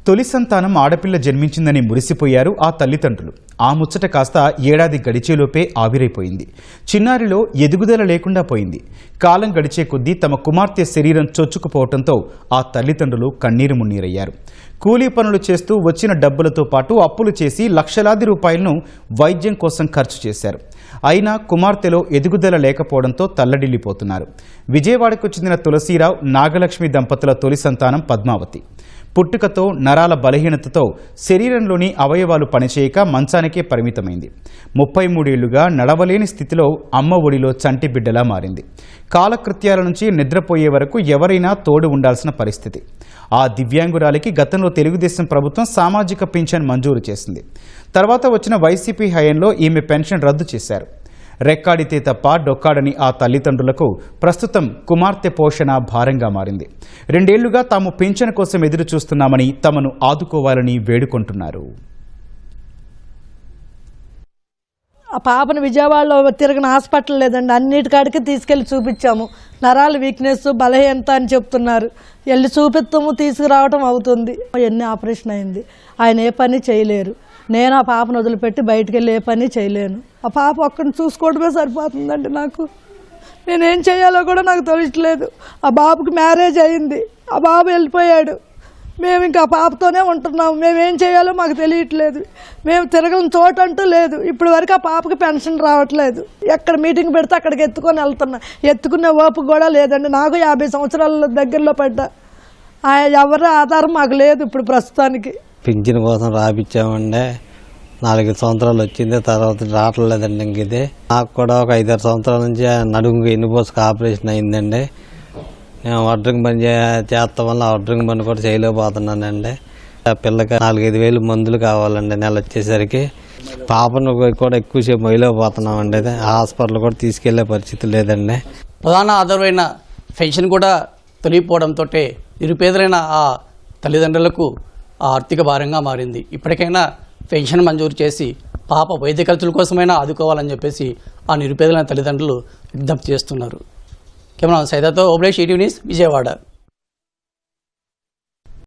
తొలి సంతానం ఆడపిల్ల జన్మించిందని మురిసిపోయారు ఆ తల్లిదండ్రులు. ఆ ముచ్చట కాస్త ఏడాది గడిచేలోపే ఆవిరైపోయింది. చిన్నారిలో ఎదుగుదల లేకుండా పోయింది. కాలం గడిచే కొద్దీ తమ కుమార్తె శరీరం చొచ్చుకుపోవడంతో ఆ తల్లిదండ్రులు కన్నీరు మున్నీరయ్యారు. కూలీ పనులు చేస్తూ వచ్చిన డబ్బులతో పాటు అప్పులు చేసి లక్షలాది రూపాయలను వైద్యం కోసం ఖర్చు చేశారు. అయినా కుమార్తెలో ఎదుగుదల లేకపోవడంతో తల్లడిల్లిపోతున్నారు. విజయవాడకు చెందిన తులసీరావు, నాగలక్ష్మి దంపతుల తొలి సంతానం పద్మావతి. పుట్టుకతో నరాల బలహీనతతో శరీరంలోని అవయవాలు పనిచేయక మంచానికే పరిమితమైంది. 33 ఏళ్లుగా నడవలేని స్థితిలో అమ్మ ఒడిలో చంటి బిడ్డలా మారింది. కాలకృత్యాల నుంచి నిద్రపోయే వరకు ఎవరైనా తోడు ఉండాల్సిన పరిస్థితి. ఆ దివ్యాంగురాలికి గతంలో తెలుగుదేశం ప్రభుత్వం సామాజిక పింఛన్ మంజూరు చేసింది. తర్వాత వచ్చిన వైసీపీ హయాంలో ఈమె పెన్షన్ రద్దు చేశారు. రెక్కాడితే తప్ప డొక్కాడని ఆ తల్లిదండ్రులకు ప్రస్తుతం కుమార్తె పోషణ భారంగా మారింది. 2 ఏళ్లుగా తాము పింఛన్ కోసం ఎదురు చూస్తున్నామని, తమను ఆదుకోవాలని వేడుకుంటున్నారు. ఆ పాపను విజయవాడలో తిరిగిన హాస్పిటల్ లేదండి, అన్నిటికాడికి తీసుకెళ్ళి చూపించాము. నరాల వీక్నెస్, బలహీనత అని చెప్తున్నారు. వెళ్ళి చూపిస్తాము, తీసుకురావటం అవుతుంది. ఎన్ని ఆపరేషన్ అయింది, ఆయన ఏ పని చేయలేరు. నేను ఆ పాపను వదిలిపెట్టి బయటికి వెళ్ళి ఏ పని చేయలేను. ఆ పాప ఒక్కడిని చూసుకోవడమే సరిపోతుందండి నాకు. నేనేం చేయాలో కూడా నాకు తెలియట్లేదు. ఆ బాబుకి మ్యారేజ్ అయింది, ఆ బాబు వెళ్ళిపోయాడు. మేము ఇంకా ఆ పాపతోనే ఉంటున్నాము. మేమేం చేయాలో మాకు తెలియట్లేదు. మేము తిరగని చోటు అంటూ లేదు. ఇప్పటి వరకు ఆ పాపకి పెన్షన్ రావట్లేదు. ఎక్కడ మీటింగ్ పెడితే అక్కడికి ఎత్తుకొని వెళ్తున్నా. ఎత్తుకునే ఓపిక కూడా లేదండి. నాకు 50 సంవత్సరాల దగ్గరలో పడ్డా. ఎవరి ఆధారం మాకు లేదు ఇప్పుడు ప్రస్తుతానికి. పింఛన్ కోసం రాపిచ్చామండి. 4 సంవత్సరాలు వచ్చింది, తర్వాత రావట్లేదండి. ఇంక ఇది నాకు కూడా ఒక 5-6 సంవత్సరాల నుంచి నడుముకి ఎన్నుపోసుకు ఆపరేషన్ అయిందండి. నేను వడ్రింగ్ పని చేస్తాం వల్ల వడ్రింగ్ పని కూడా చేయలేకపోతున్నానండి. ఆ పిల్లకి 4-5 వేలు మందులు కావాలండి నెల వచ్చేసరికి. పాపను కూడా ఎక్కువసేపు మొయ్యలేకపోతున్నామండి. హాస్పిటల్ కూడా తీసుకెళ్లే పరిస్థితి లేదండి. ప్రధాన ఆధారమైన పెన్షన్ కూడా తొలగిపోవడంతో నిరుపేదలైన ఆ తల్లిదండ్రులకు ఆర్థిక భారంగా మారింది. ఇప్పటికైనా పెన్షన్ మంజూరు చేసి పాప వైద్య ఖర్చుల కోసమైనా ఆదుకోవాలని చెప్పేసి ఆ నిరుపేదలైన తల్లిదండ్రులు విజ్ఞప్తి చేస్తున్నారు. కెమెరా సైదాతో ఓబ్లేష్, ఈటీవీ న్యూస్, విజయవాడ.